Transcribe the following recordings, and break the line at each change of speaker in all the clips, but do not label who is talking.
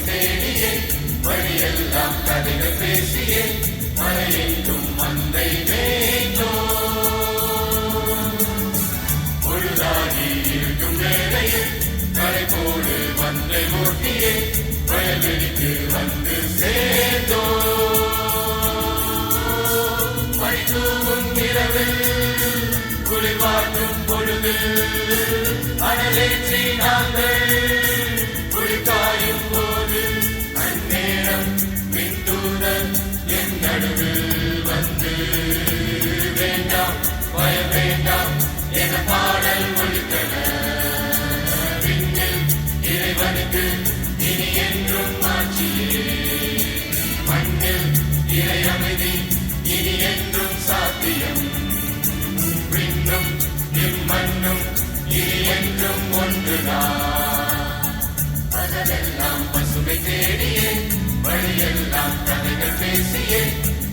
தேடியே வழியெல்லாம் கதைகள் பேசியே மழையெங்கும் மந்தை மேய்ந்தோ பொழுதாகி இருக்கும் வேளையில் கரை போடு மந்தை ஓட்டியே வயல்வெளிக்கு வந்து சேர்ந்தோ மழை தூவும் இரவில் குளிர்வாட்டும் பொழுது அனலேற்றி நாங்கள் குளிர்காயும் போது அந்நேரம் மின்தூதன் என் நடுவில் வந்து வேண்டாம் பயம் வேண்டாம் என பாடல் ஒழித்தன விண்ணில் இறைவனுக்கு இனி என்றும் ஆட்சியே மண்ணில் இறை அமைதி இனி என்றும் சாத்தியம் விண்ணும் இம்மண்ணும் இனி என்றும் ஒன்றுதான் பகலெல்லாம் பசுமை தேடியே வழியெல்லாம் கதைகள் பேசியே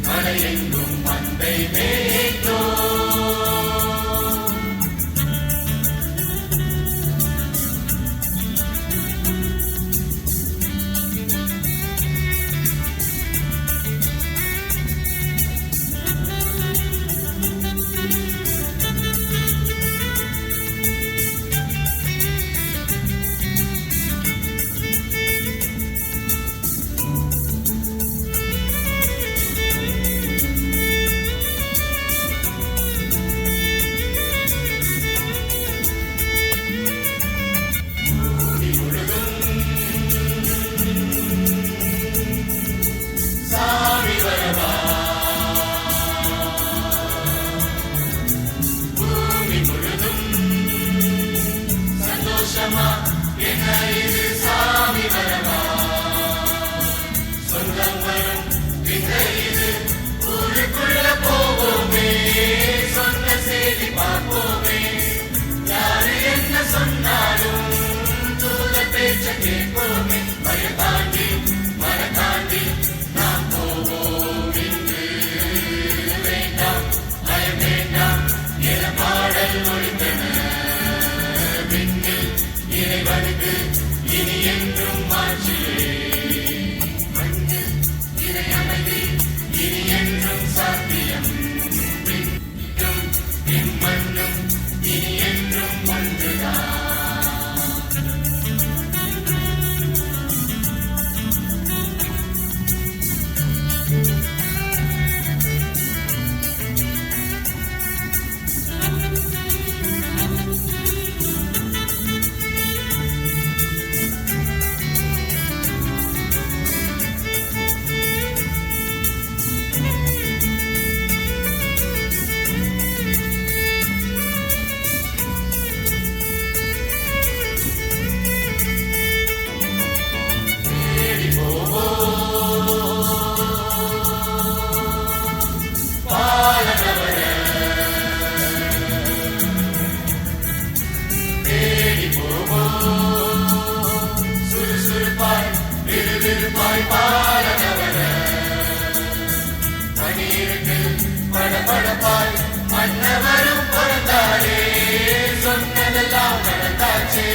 மலையெங்கும் மந்தை மேய்ந்தோ இறைவனுக்கு இனி என்றும் மாற்றியே மண்ணில் இறை அமைதி இனி என்றும் சாத்தியம் விண்ணும் இம்மண்ணும் இனி என்றும் ஒன்றுதான் படபடப்பாய் மன்னவரும் பிறந்தாரே சொன்னதெல்லாம் நடந்தாச்சே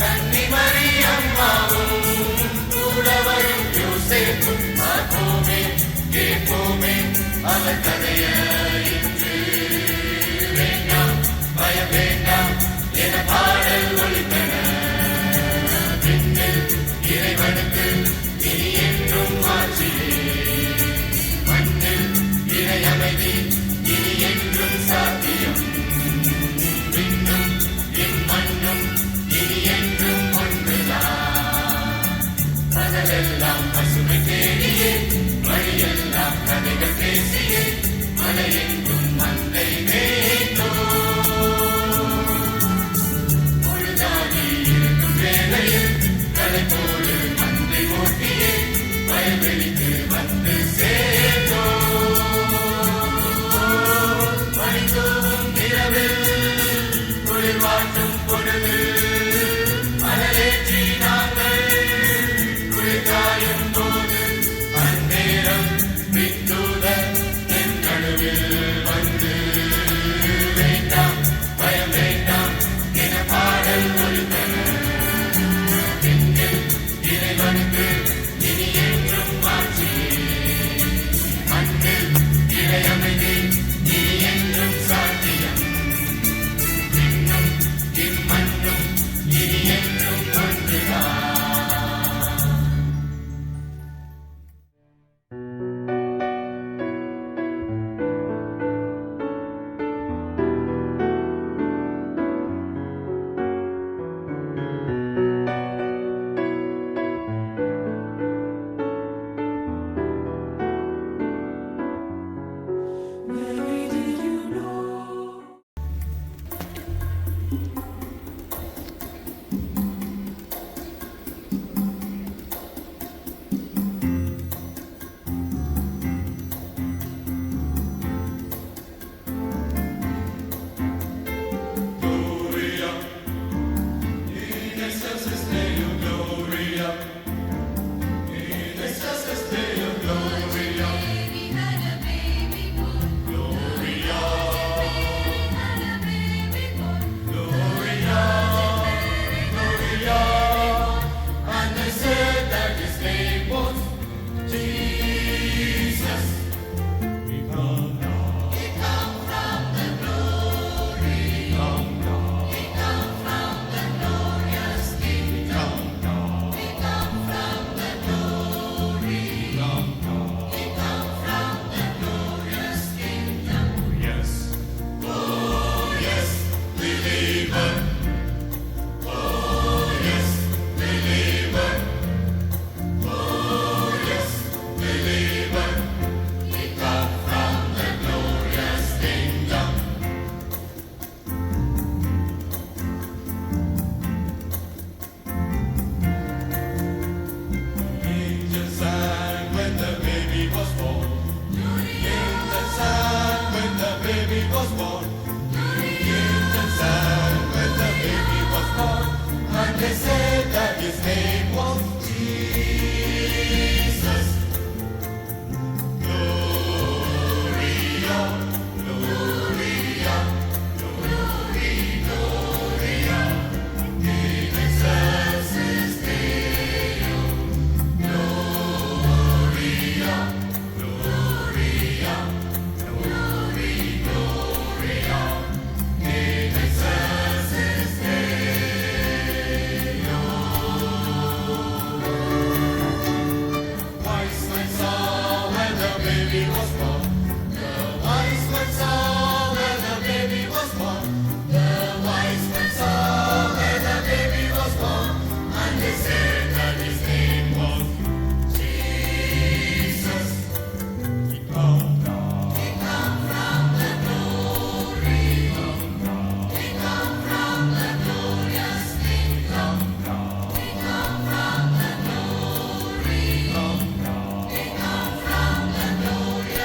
கன்னிமரி அம்மாவும் கூடவரும் யோசேப்பும் பார்ப்போமே கேட்போமே அவர் கதைய இன்று வேண்டாம் பயம் வேண்டாம் என பாடல் ஒழித்தன விண்ணில் இறைவனுக்கு இனி என்றும் ஆட்சியே மண்ணில் இறை அமைதி இனி என்றும் சாத்தியம் விண்ணும் இம்மண்ணும் இனி என்றும் ஒன்றுதான் பகலெல்லாம் பசுமை தேடியே வழியெல்லாம் கதைகள் பேசியே they said that his name was Jesus. Gloria, Gloria, Glory, Gloria, in excelsis Deo. Gloria, Gloria, Glory, Gloria, in excelsis Deo. Wise men saw when the baby was born. The wise men saw when the baby was born. The wise men saw when the baby was born. And they said that his name was Jesus. He come down. He come from the glory. He come from the glorious kingdom. He come from the glory. He come from the glorious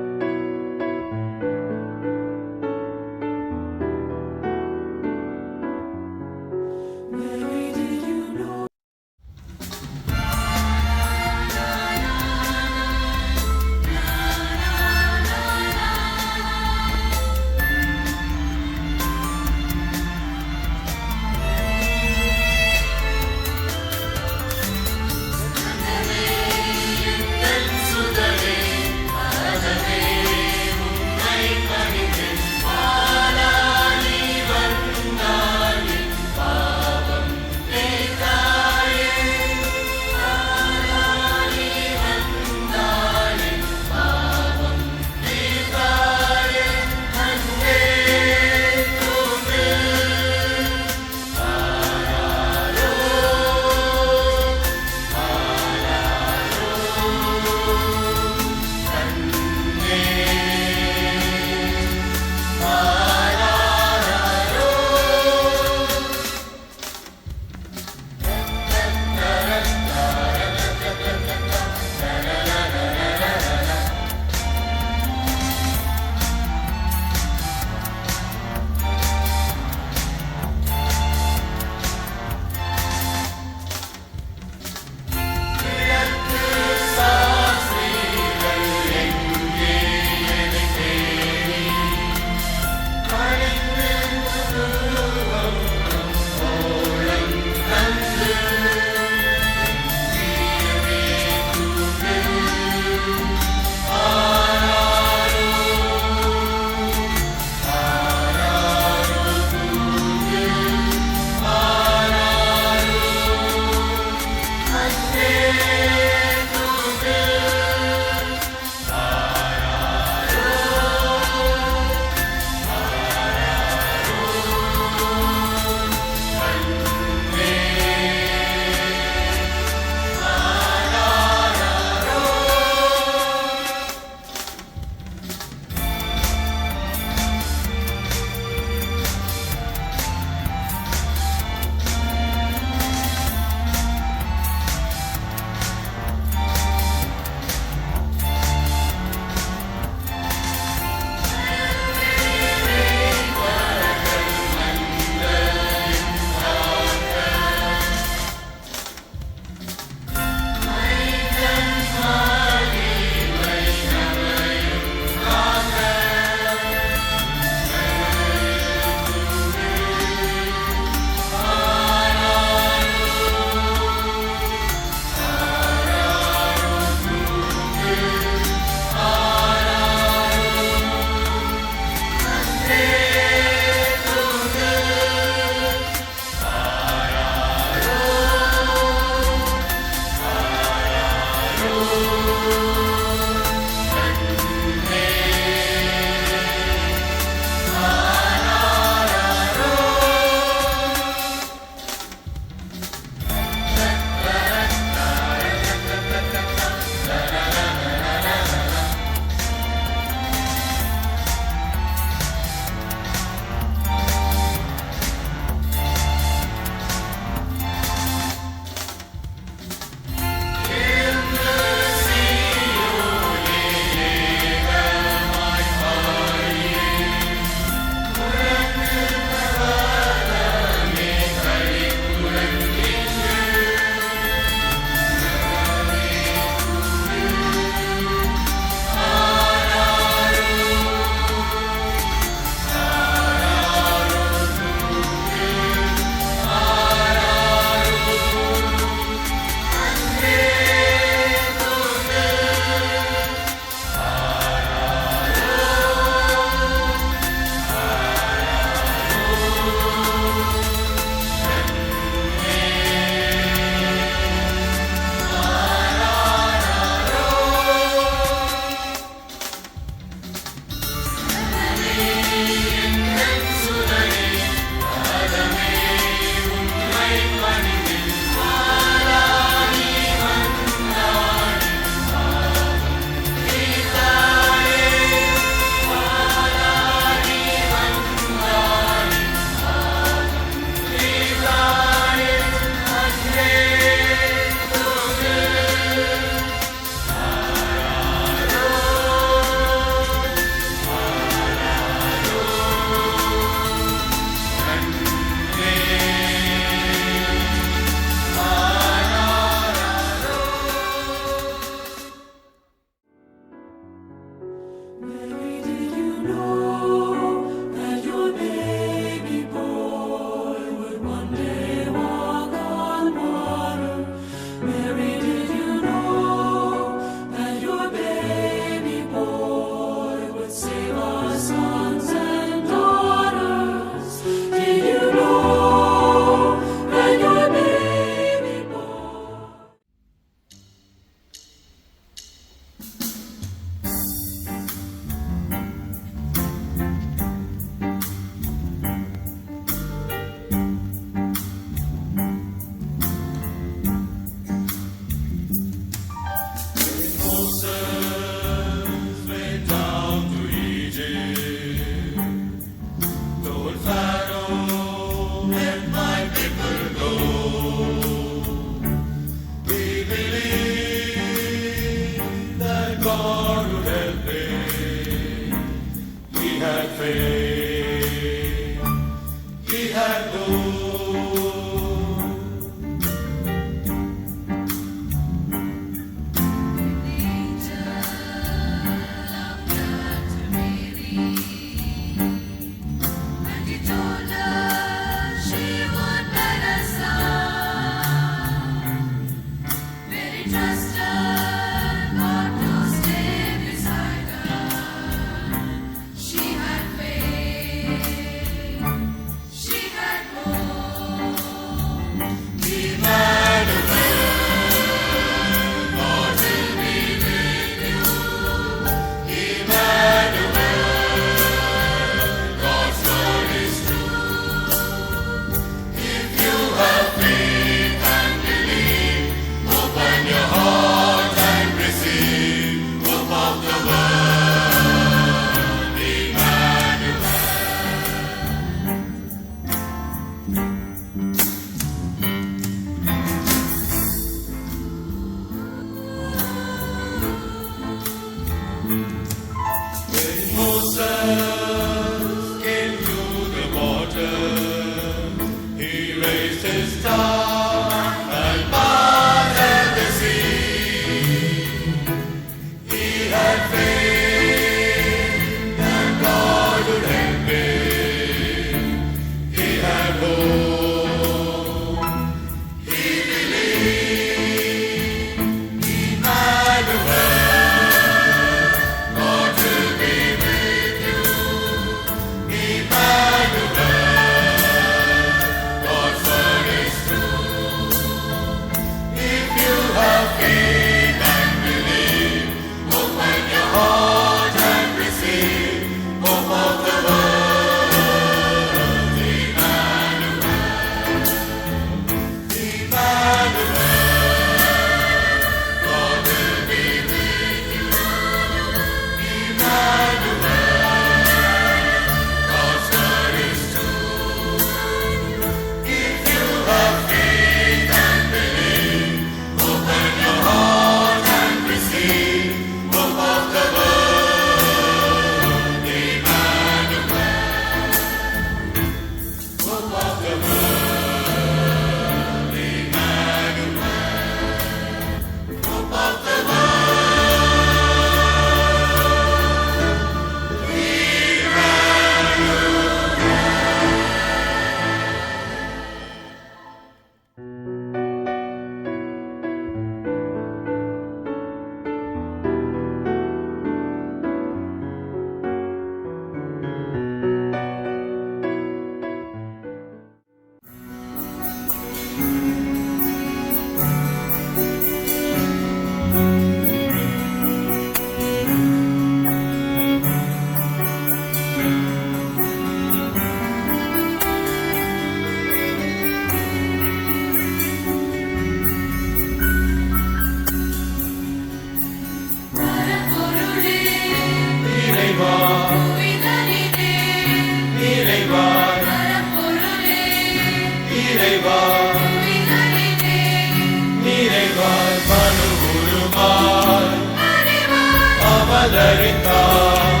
அவதரித்தார்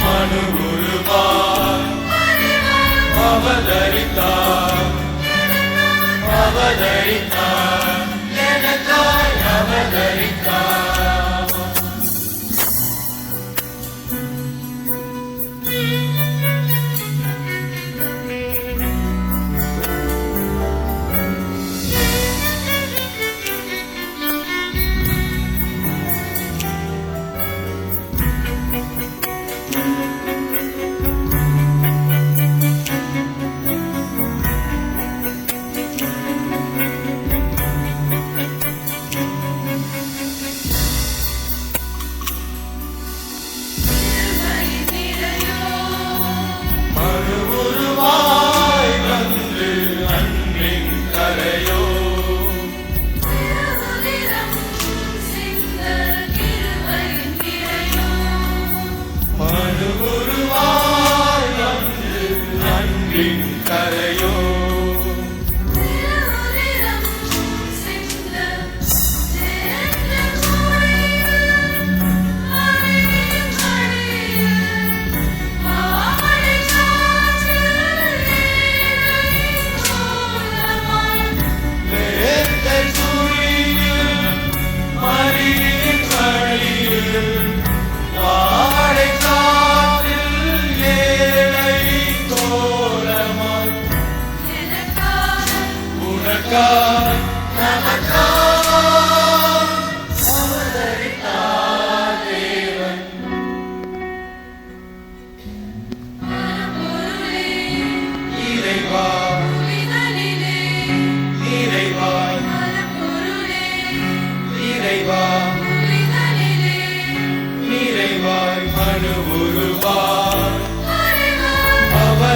மனு உருவாய் அவதரித்தார் அவதரித்தார் எனக்காய் அவதரித்தார்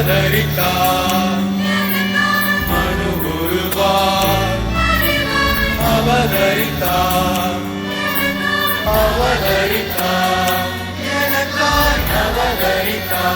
அவதரித்தார் மனு உருவாய் அவதரித்தார் அவதரித்தார் எனக்காய் அவதரித்தார்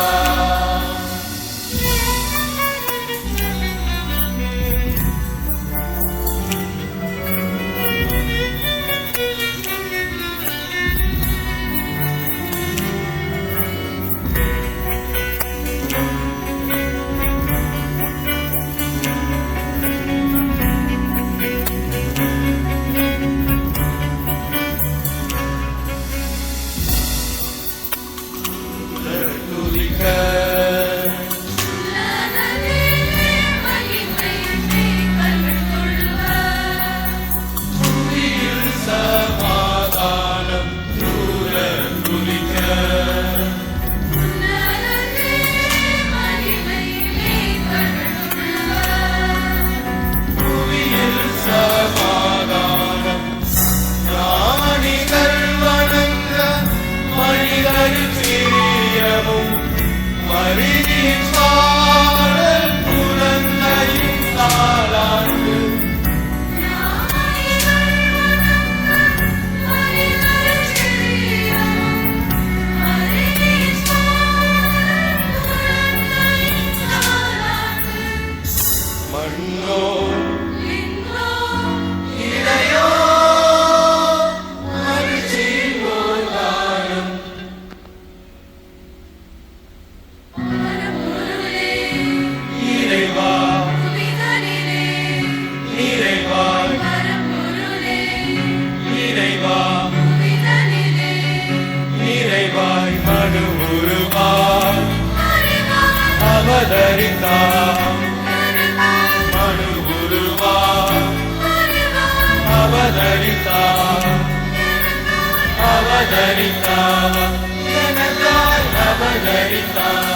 அவதரித்தார் மனு உருவாய் அவதரித்தார் அவதரித்தார் எனக்காய் அவதரித்தார்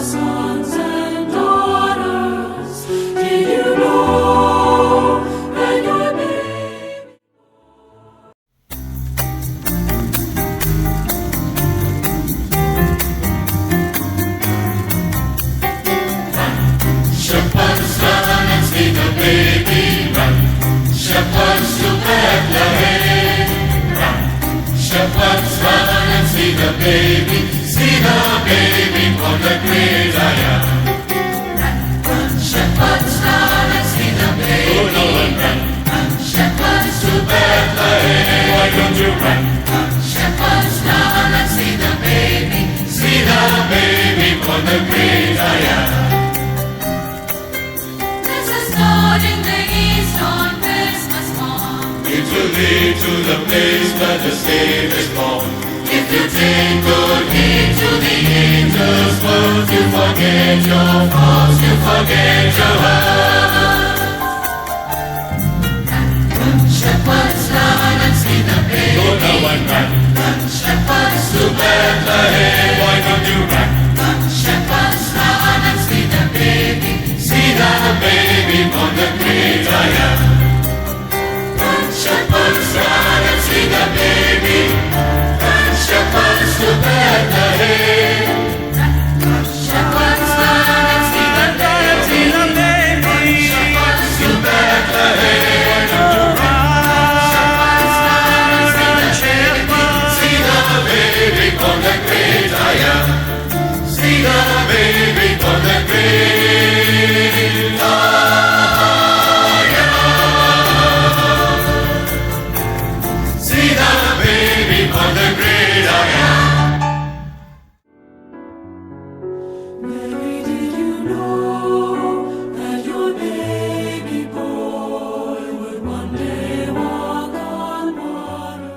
Sons and daughters, did you know that your baby
baby, see the baby on the great I am. Run, shepherds, run and see the baby. Oh, no, run. Run, shepherds to Bethlehem. Why don't you run? Run, shepherds, run and see the baby. See the baby on the great I am.
There's a star in the east on Christmas morn.
It will lead to the place where the Savior is born. If you take good heed to the angels' words, you forget your faults, you forget your hurt. Run, shepherds, run and see the baby. Go now and run. Run, shepherds to Bethlehem. Why don't you run? Run, shepherds, run and see the baby. See the baby on the great I am. Run, shepherds, run and see the baby. Run, shepherds to Bethlehem.
Run, shepherds, run and see the baby.
Run, shepherds to Bethlehem. Shepherds, run and see the baby. See the baby on the great I am. See the baby on the great I am. See the baby on the great I am.
Mary, did you know that your baby boy would one day walk on water?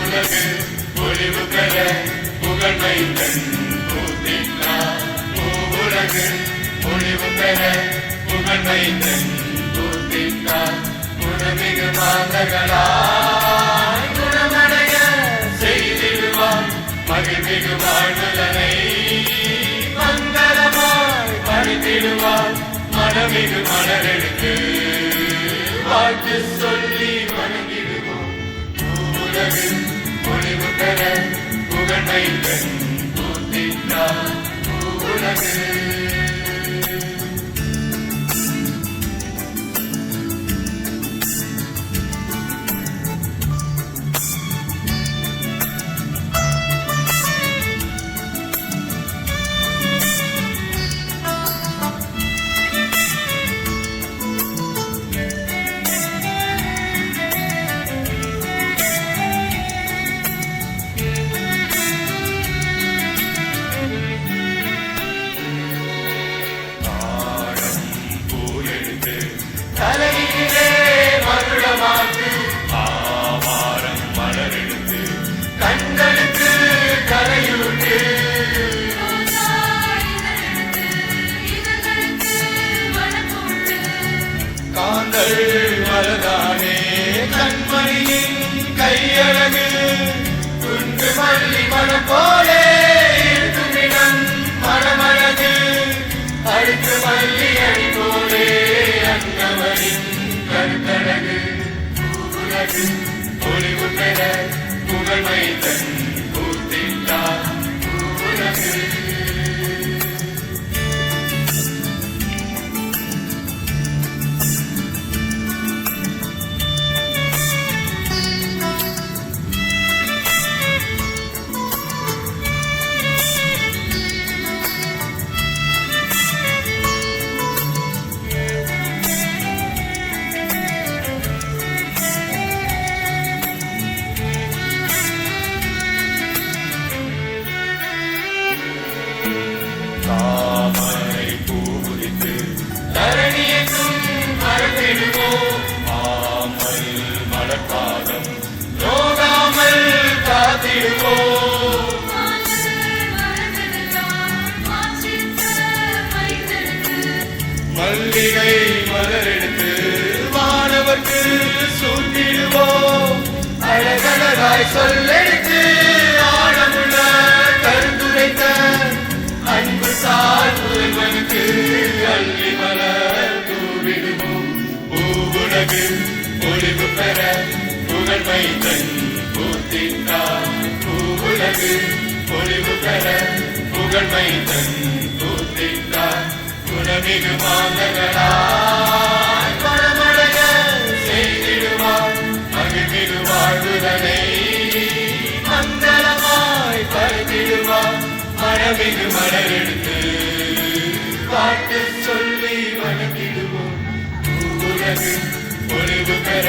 உலகு ஒளிவு பெற புகழ்மைந்தன் பூத்திட்டார். உலகு ஒளிவு பெற புகழ்மைந்தன் பூத்திட்டார். குணமிகு மாந்தர்களாய் குணமடைய செய்திடுவார். மகிழ்மிகு வாழ்வுதனை மங்களமாய் படைத்திடுவார். மனமிகு மலரெடுத்து வாழ்த்து சொல்லி வணங்கிடுவோம். உலகு ஒளிவு பெற புகழ்மைந்தன் பூத்திட்டார். உலகு தலையிலே மருளமாக்கு ஆவாரம் மலரெடுத்து கண்களுக்கு கரையுண்டு. காந்தள் மலதானே கண்மணியின் கையழகு. குண்டு மல்லி மனம் போலே இருக்குமிடம் மனமழகு. அடுத்து மல்லி அடி போலே அன்னவரின் கருத்தழகு. உலகு ஒளிவு பெற புகழ்மைந்தன் பூத்திட்டார். உலகு தாமரை பூவித்து தரணியெங்கும் மறந்திடுவோம். ஆமல் மலர்பாதம் நோகாமல் காத்திடுவோம். மல்லிகை மலரெடுத்து வானவர்க்கு சூட்டிடுவோம். அழகழகாய் சொல்லெடுத்து ஆழமுள்ள கருத்துரைத்த அன்பு சால் புதல்வனுக்கு அள்ளி மலர் தூவிடுவோம். புகழ்மை தன் பூத்திட்டார் பூவுலகு பொலிவு பெற புகழ்மை தன் பூத்திட்டார் குணமிகு மாந்தகளாய் பரமடைய செய்திடுவார் மகிழ்மிகு வாழ்வுதனை மங்களமாய் பரத்திடுவார் மழமிகு மலரெடுத்து பாட்டு சொல்லி வணங்கிடுவோம் பூவுலகு பொலிவு பெற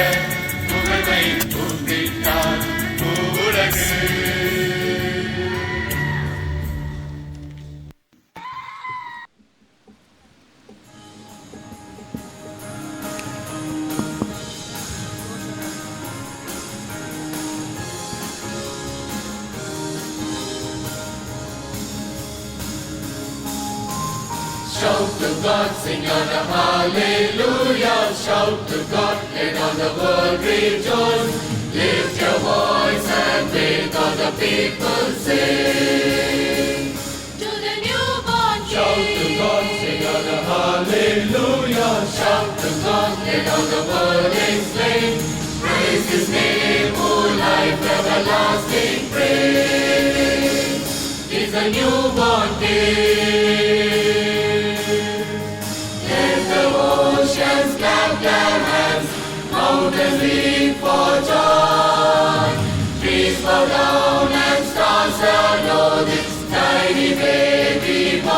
புகழ்மை பூத்திட்டார் பூவுலகு. Shout to God, sing out a hallelujah. Shout to God, let all the world rejoice. Lift your voice and make all the people sing.
To the newborn
Shout to
King.
God, sing out a hallelujah. Shout to God, let all the world exclaim. Praise His name, O life everlasting praise. He's a newborn King. Oceans clap their hands, mountains leap for joy. Trees bow down and stars know this tiny baby boy.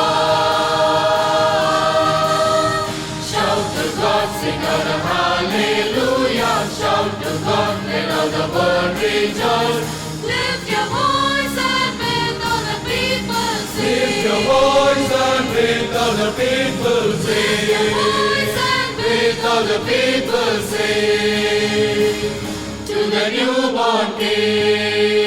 Shout to God, sing out a hallelujah. Shout to God, let all the world rejoice.
Lift your voice and make all the people sing.
Lift your voice and make all the people sing. Make all the people sing to the newborn King.